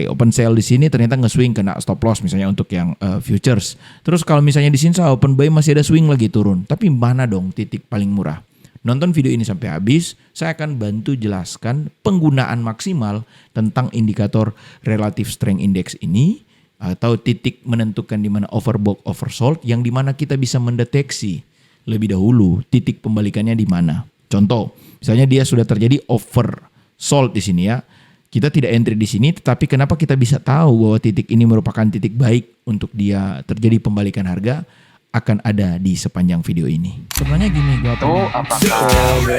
Open sale di sini ternyata nge-swing kena stop loss misalnya untuk yang futures. Terus kalau misalnya di sini saya open buy masih ada swing lagi turun. Tapi mana dong titik paling murah? Nonton video ini sampai habis, saya akan bantu jelaskan penggunaan maksimal tentang indikator relative strength index ini atau titik menentukan di mana overbought, oversold yang di mana kita bisa mendeteksi lebih dahulu titik pembalikannya di mana. Contoh, misalnya dia sudah terjadi oversold di sini ya. Kita tidak entry di sini, tetapi kenapa kita bisa tahu bahwa titik ini merupakan titik baik untuk dia terjadi pembalikan harga akan ada di sepanjang video ini. Sebenarnya gini, gua apakah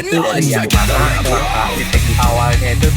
itu yang mana? Apakah titik awalnya itu?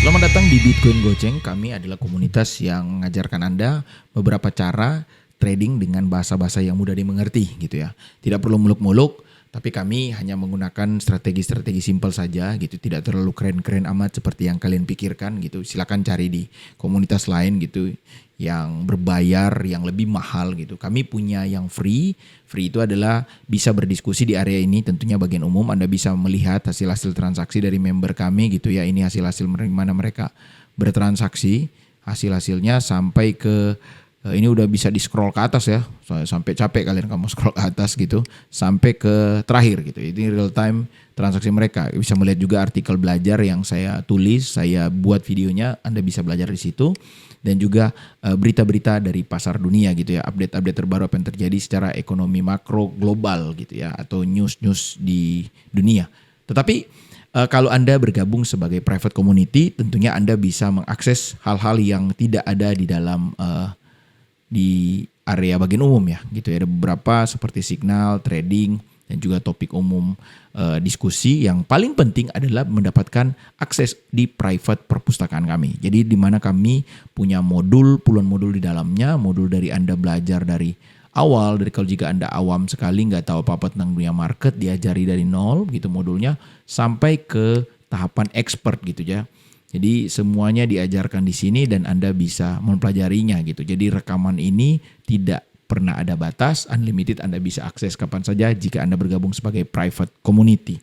Selamat datang di Bitcoin Goceng. Kami adalah komunitas yang mengajarkan Anda beberapa cara trading dengan bahasa-bahasa yang mudah dimengerti gitu ya. Tidak perlu muluk-muluk, tapi kami hanya menggunakan strategi-strategi simpel saja gitu. Tidak terlalu keren-keren amat seperti yang kalian pikirkan gitu. Silakan cari di komunitas lain gitu yang berbayar, yang lebih mahal gitu. Kami punya yang free. Free itu adalah bisa berdiskusi di area ini, tentunya bagian umum. Anda bisa melihat hasil-hasil transaksi dari member kami gitu ya. Ini hasil-hasil mana mereka bertransaksi. Hasil-hasilnya sampai ke ini udah bisa di scroll ke atas ya. Sampai capek kalian kamu scroll ke atas gitu. Sampai ke terakhir gitu. Ini real time transaksi mereka. Bisa melihat juga artikel belajar yang saya tulis, saya buat videonya. Anda bisa belajar di situ. Dan juga berita-berita dari pasar dunia gitu ya, update-update terbaru apa yang terjadi secara ekonomi makro global gitu ya, atau news-news di dunia. Tetapi kalau Anda bergabung sebagai private community, tentunya Anda bisa mengakses hal-hal yang tidak ada di dalam di area bagian umum ya gitu ya. Ada beberapa seperti signal, trading, dan juga topik umum diskusi. Yang paling penting adalah mendapatkan akses di private perpustakaan kami. Jadi di mana kami punya modul, puluhan modul di dalamnya, modul dari Anda belajar dari awal, dari kalau jika Anda awam sekali nggak tahu apa-apa tentang dunia market, diajari dari nol gitu modulnya sampai ke tahapan expert gitu ya. Jadi semuanya diajarkan di sini dan Anda bisa mempelajarinya gitu. Jadi rekaman ini tidak pernah ada batas, unlimited, Anda bisa akses kapan saja jika Anda bergabung sebagai private community.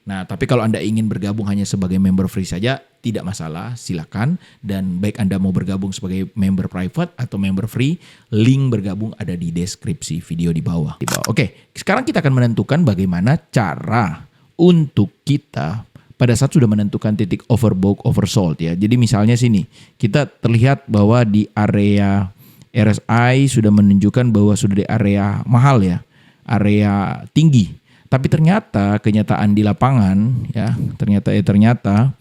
Nah, tapi kalau Anda ingin bergabung hanya sebagai member free saja, tidak masalah, silakan. Dan baik Anda mau bergabung sebagai member private atau member free, link bergabung ada di deskripsi video di bawah. Oke, sekarang kita akan menentukan bagaimana cara untuk kita pada saat sudah menentukan titik overbought, oversold ya. Jadi misalnya sini, kita terlihat bahwa di area RSI sudah menunjukkan bahwa sudah di area mahal ya, area tinggi. Tapi ternyata kenyataan di lapangan ya, ternyata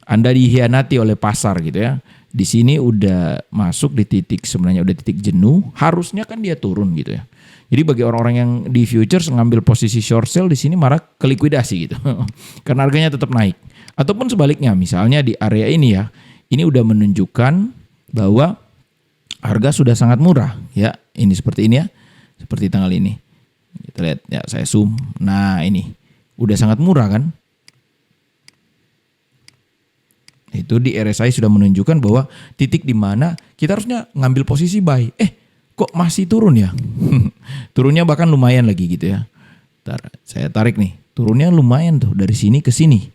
Anda dihianati oleh pasar gitu ya. Di sini udah masuk di titik sebenarnya udah titik jenuh, harusnya kan dia turun gitu ya. Jadi bagi orang-orang yang di futures ngambil posisi short sale di sini malah ke likuidasi gitu. Karena harganya tetap naik. Ataupun sebaliknya, misalnya di area ini ya, ini udah menunjukkan bahwa harga sudah sangat murah ya, ini seperti ini ya, seperti tanggal ini. Kita lihat ya, saya zoom. Nah ini udah sangat murah kan? Itu di RSI sudah menunjukkan bahwa titik di mana kita harusnya ngambil posisi buy. Kok masih turun ya? Turunnya bahkan lumayan lagi gitu ya. Ntar saya tarik nih, turunnya lumayan tuh dari sini ke sini.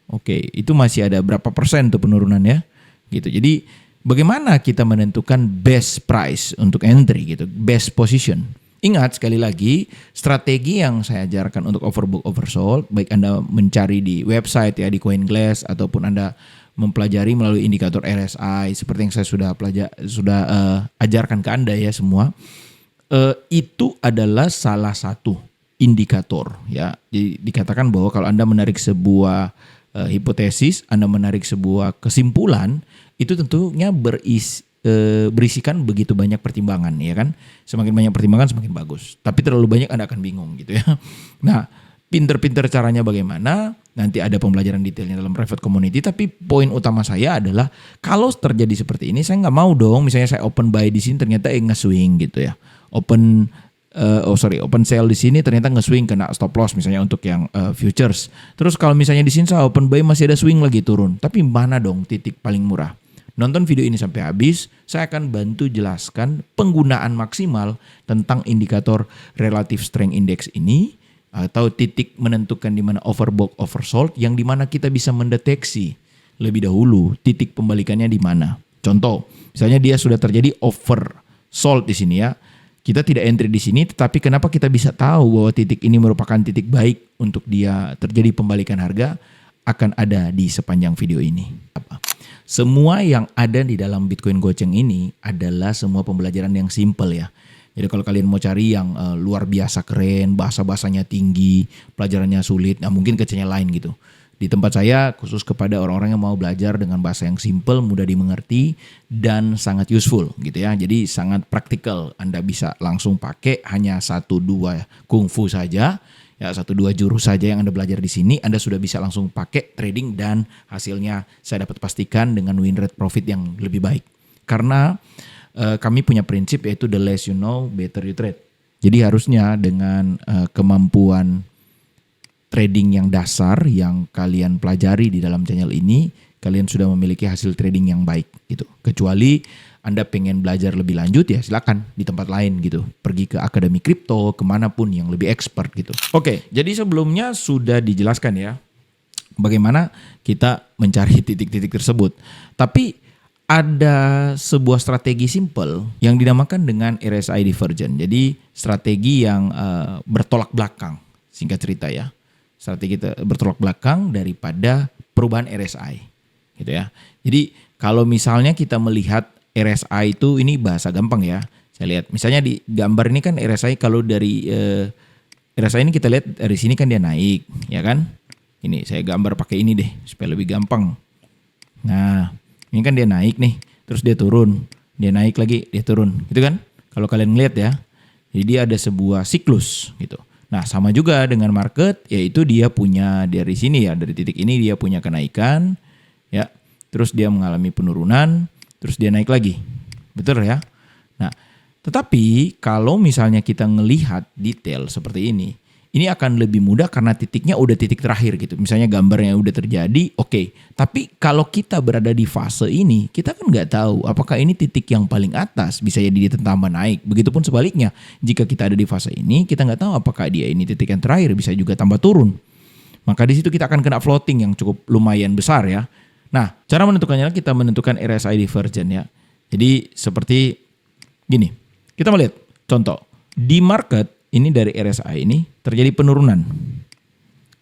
Oke, itu masih ada berapa persen tuh penurunannya? Gitu. Jadi bagaimana kita menentukan best price untuk entry gitu, best position. Ingat sekali lagi, strategi yang saya ajarkan untuk overbought, oversold, baik Anda mencari di website ya, di CoinGlass, ataupun Anda mempelajari melalui indikator RSI seperti yang saya sudah ajarkan ke Anda ya semua. Itu adalah salah satu indikator ya. Jadi dikatakan bahwa kalau Anda menarik sebuah hipotesis, Anda menarik sebuah kesimpulan, itu tentunya berisikan begitu banyak pertimbangan ya kan. Semakin banyak pertimbangan semakin bagus. Tapi terlalu banyak Anda akan bingung gitu ya. Nah, pinter-pinter caranya bagaimana? Nanti ada pembelajaran detailnya dalam private community. Tapi poin utama saya adalah kalau terjadi seperti ini, saya nggak mau dong. Misalnya saya open buy di sini ternyata nge-swing gitu ya. Open sale di sini ternyata nge-swing kena stop loss misalnya untuk yang futures. Terus kalau misalnya di sini saya open buy masih ada swing lagi turun. Tapi mana dong titik paling murah? nonton video ini sampai habis, saya akan bantu jelaskan penggunaan maksimal tentang indikator relative strength index ini atau titik menentukan di mana overbought, oversold, yang di mana kita bisa mendeteksi lebih dahulu titik pembalikannya di mana. Contoh, misalnya dia sudah terjadi oversold di sini ya. Kita tidak entry di sini, tetapi kenapa kita bisa tahu bahwa titik ini merupakan titik baik untuk dia terjadi pembalikan harga, akan ada di sepanjang video ini. Semua yang ada di dalam Bitcoin Goceng ini adalah semua pembelajaran yang simple ya. Jadi kalau kalian mau cari yang luar biasa keren, bahasa-bahasanya tinggi, pelajarannya sulit, nah mungkin ke channel lain gitu. Di tempat saya khusus kepada orang-orang yang mau belajar dengan bahasa yang simple, mudah dimengerti, dan sangat useful gitu ya. Jadi sangat praktikal. Anda bisa langsung pakai hanya 1-2 kungfu saja, ya 1-2 jurus saja yang Anda belajar di sini. Anda sudah bisa langsung pakai trading dan hasilnya saya dapat pastikan dengan win rate profit yang lebih baik. Karena kami punya prinsip yaitu the less you know, better you trade. Jadi harusnya dengan kemampuan trading yang dasar yang kalian pelajari di dalam channel ini, kalian sudah memiliki hasil trading yang baik gitu. Kecuali Anda pengen belajar lebih lanjut ya silakan di tempat lain gitu. Pergi ke akademi kripto, kemanapun yang lebih expert gitu. Oke, jadi sebelumnya sudah dijelaskan ya bagaimana kita mencari titik-titik tersebut. Tapi ada sebuah strategi simple yang dinamakan dengan RSI divergence. Jadi strategi yang bertolak belakang, singkat cerita ya. Strategi bertolak belakang daripada perubahan RSI gitu ya. Jadi kalau misalnya kita melihat RSI itu, ini bahasa gampang ya. Saya lihat misalnya di gambar ini kan RSI, kalau dari RSI ini kita lihat dari sini kan dia naik ya kan. Ini saya gambar pakai ini deh supaya lebih gampang. Nah, ini kan dia naik nih, terus dia turun, dia naik lagi, dia turun gitu kan. Kalau kalian ngeliat ya. Jadi dia ada sebuah siklus gitu. Nah sama juga dengan market, yaitu dia punya dari sini ya, dari titik ini dia punya kenaikan ya, terus dia mengalami penurunan, terus dia naik lagi, betul ya. Nah tetapi kalau misalnya kita ngelihat detail seperti ini akan lebih mudah karena titiknya udah titik terakhir gitu. Misalnya gambarnya udah terjadi, oke. Tapi kalau kita berada di fase ini, kita kan nggak tahu apakah ini titik yang paling atas, bisa jadi dia tambah naik. Begitupun sebaliknya, jika kita ada di fase ini, kita nggak tahu apakah dia ini titik yang terakhir, bisa juga tambah turun. Maka di situ kita akan kena floating yang cukup lumayan besar ya. Nah, cara menentukannya kita menentukan RSI divergence ya. Jadi seperti gini, kita melihat contoh di market. Ini dari RSI ini terjadi penurunan.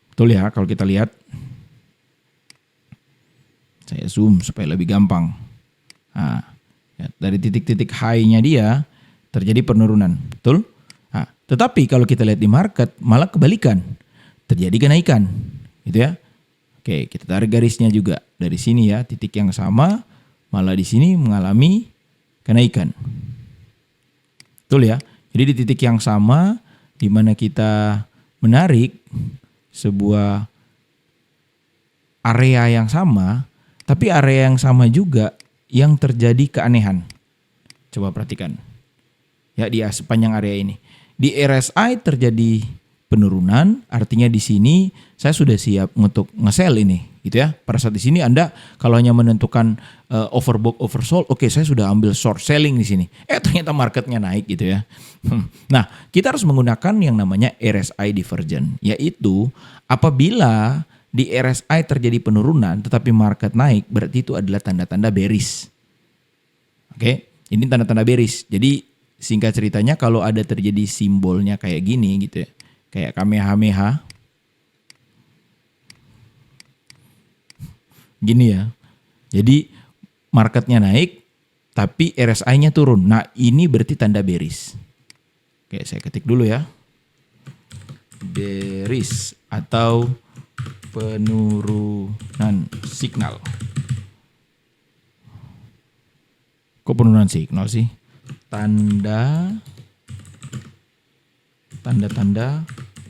Betul ya kalau kita lihat. Saya zoom supaya lebih gampang. Nah, ya, dari titik-titik high-nya dia terjadi penurunan. Betul? Nah, tetapi kalau kita lihat di market malah kebalikan. Terjadi kenaikan. Gitu ya. Oke, kita tarik garisnya juga. Dari sini ya, titik yang sama malah di sini mengalami kenaikan. Betul ya? Jadi di titik yang sama di mana kita menarik sebuah area yang sama, tapi area yang sama juga yang terjadi keanehan. Coba perhatikan. Ya di sepanjang area ini. Di RSI terjadi penurunan, artinya di sini saya sudah siap untuk nge-sell ini, gitu ya. Pada saat di sini Anda kalau hanya menentukan overbought, oversold, oke, saya sudah ambil short selling di sini. Ternyata marketnya naik gitu ya. Nah, kita harus menggunakan yang namanya RSI divergence, yaitu apabila di RSI terjadi penurunan tetapi market naik, berarti itu adalah tanda-tanda bearish. Oke, ini tanda-tanda bearish. Jadi singkat ceritanya kalau ada terjadi simbolnya kayak gini gitu ya. Kayak Kamehameha. Gini ya. Jadi marketnya naik tapi RSI-nya turun. Nah, ini berarti tanda bearish. Oke, saya ketik dulu ya. Bearish atau penurunan signal. Kok penurunan signal sih? Tanda-tanda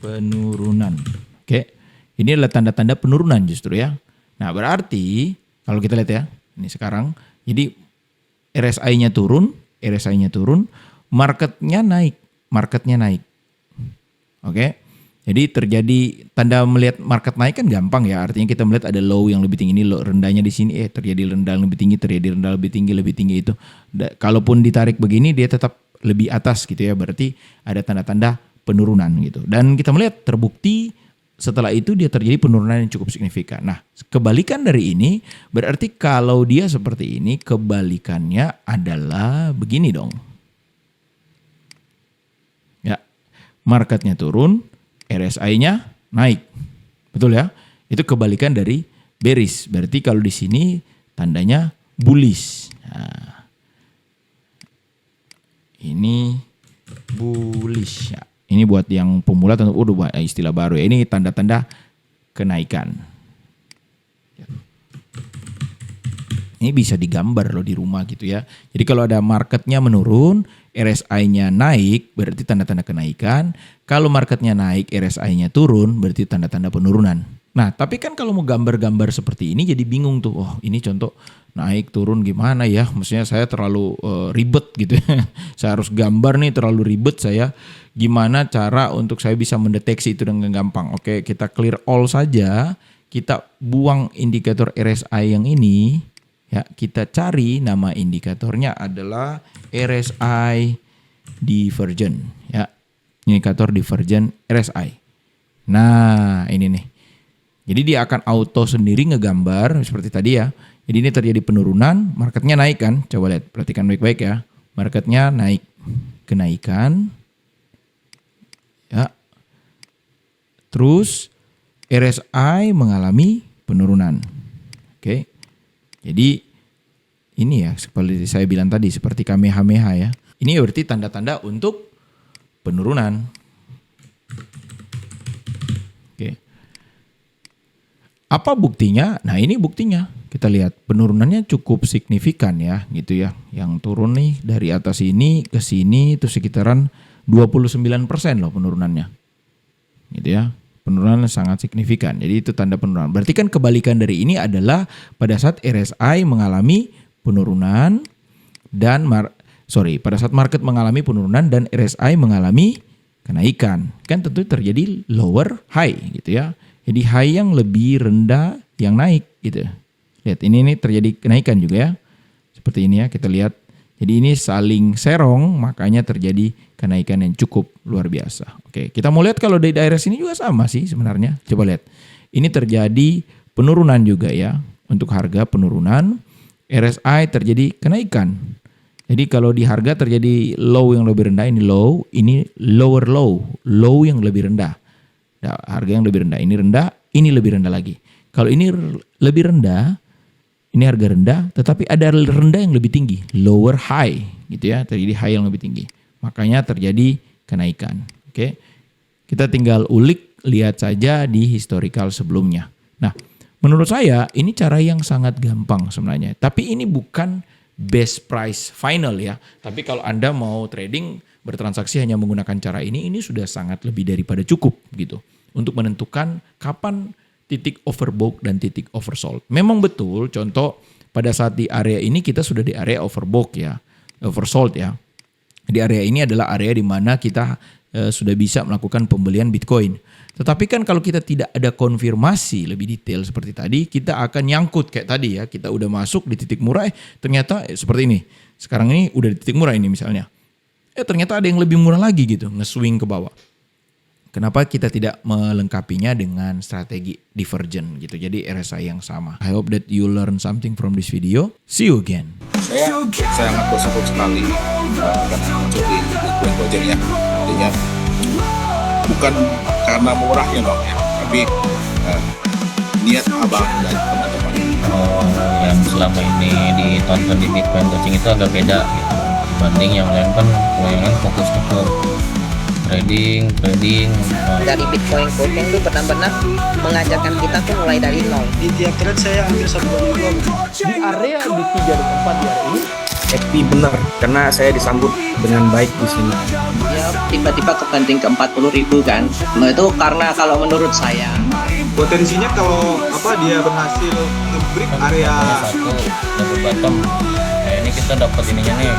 penurunan. Oke, ini adalah tanda-tanda penurunan justru ya. Nah berarti kalau kita lihat ya, ini sekarang, jadi RSI-nya turun, marketnya naik. Oke, Jadi terjadi tanda melihat market naik kan gampang ya. Artinya kita melihat ada low yang lebih tinggi, ini low rendahnya di sini, terjadi rendah yang lebih tinggi, terjadi rendah lebih tinggi itu. Kalaupun ditarik begini dia tetap lebih atas gitu ya. Berarti ada tanda-tanda penurunan gitu. Dan kita melihat terbukti setelah itu dia terjadi penurunan yang cukup signifikan. Nah, kebalikan dari ini berarti kalau dia seperti ini, kebalikannya adalah begini dong. Ya, marketnya turun, RSI-nya naik. Betul ya? Itu kebalikan dari bearish. Berarti kalau di sini tandanya bullish. Nah, ini bullish ya. Ini buat yang pemula tentu istilah baru ya. Ini tanda-tanda kenaikan. Ini bisa digambar loh di rumah gitu ya. Jadi kalau ada marketnya menurun, RSI-nya naik, berarti tanda-tanda kenaikan. Kalau marketnya naik, RSI-nya turun, berarti tanda-tanda penurunan. Nah, tapi kan kalau mau gambar-gambar seperti ini jadi bingung tuh. Oh, ini contoh naik turun gimana ya? Maksudnya saya terlalu ribet gitu ya. Saya harus gambar nih terlalu ribet saya. Gimana cara untuk saya bisa mendeteksi itu dengan gampang? Oke, kita clear all saja. Kita buang indikator RSI yang ini. Ya, kita cari nama indikatornya adalah RSI divergent ya. Indikator divergent RSI. Nah, ini nih. Jadi dia akan auto sendiri ngegambar seperti tadi ya. Jadi ini terjadi penurunan, marketnya naik kan? Coba lihat, perhatikan baik-baik ya. Marketnya naik, kenaikan. Ya. Terus RSI mengalami penurunan. Oke. Jadi ini ya seperti saya bilang tadi seperti Kamehameha ya. Ini berarti tanda-tanda untuk penurunan. Oke. Apa buktinya? Nah, ini buktinya. Kita lihat penurunannya cukup signifikan ya, gitu ya. Yang turun nih dari atas ini ke sini itu sekitaran 29% loh penurunannya. Gitu ya. Penurunan sangat signifikan. Jadi itu tanda penurunan. Berarti kan kebalikan dari ini adalah pada saat RSI mengalami penurunan dan pada saat market mengalami penurunan dan RSI mengalami kenaikan. Kan tentu terjadi lower high gitu ya. Jadi high yang lebih rendah yang naik gitu. Lihat ini terjadi kenaikan juga ya. Seperti ini ya kita lihat. Jadi ini saling serong, makanya terjadi kenaikan yang cukup luar biasa. Oke, kita mau lihat kalau di daerah sini juga sama sih sebenarnya. Coba lihat. Ini terjadi penurunan juga ya. Untuk harga penurunan, RSI terjadi kenaikan. Jadi kalau di harga terjadi low yang lebih rendah, ini low, ini lower low. Low yang lebih rendah. Nah, harga yang lebih rendah, ini lebih rendah lagi. Kalau ini lebih rendah, ini harga rendah, tetapi ada rendah yang lebih tinggi, lower high, gitu ya, terjadi high yang lebih tinggi. Makanya terjadi kenaikan. Oke, kita tinggal ulik, lihat saja di historical sebelumnya. Nah, menurut saya ini cara yang sangat gampang sebenarnya. Tapi ini bukan best price final ya. Tapi kalau Anda mau trading bertransaksi hanya menggunakan cara ini sudah sangat lebih daripada cukup gitu untuk menentukan kapan titik overbought dan titik oversold. Memang betul, contoh pada saat di area ini kita sudah di area overbought ya, oversold ya. Di area ini adalah area di mana kita sudah bisa melakukan pembelian Bitcoin. Tetapi kan kalau kita tidak ada konfirmasi lebih detail seperti tadi, kita akan nyangkut kayak tadi ya. Kita udah masuk di titik murah, ternyata seperti ini. Sekarang ini udah di titik murah ini misalnya. Ternyata ada yang lebih murah lagi gitu, nge-swing ke bawah. Kenapa kita tidak melengkapinya dengan strategi divergent gitu. Jadi RSI yang sama. I hope that you learn something from this video. See you again. Saya sangat bersyukur sekali karena muncul di Bitcoin Gojek ya. Artinya bukan karena murahnya dong ya, tapi niat abang dan teman-teman. Yang selama ini ditonton di Bitcoin Coaching itu agak beda gitu. Dibanding yang lain kan fokus ke trading dari Bitcoin Coaching itu benar-benar mengajarkan kita tuh mulai dari nol. Di tiap trade saya ambil 1 di area di 3 dan 4 di area ini happy bener karena saya disambut dengan baik di sini. Ya tiba-tiba kebanting ke 40.000 kan. Nah itu karena kalau menurut saya potensinya kalau dia berhasil nge-break area satu double bottom. Nah ini kita dapat ininya nih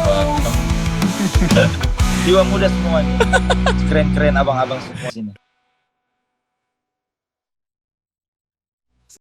double bottom. Jiwa muda semua nih. Keren-keren abang-abang semua sini.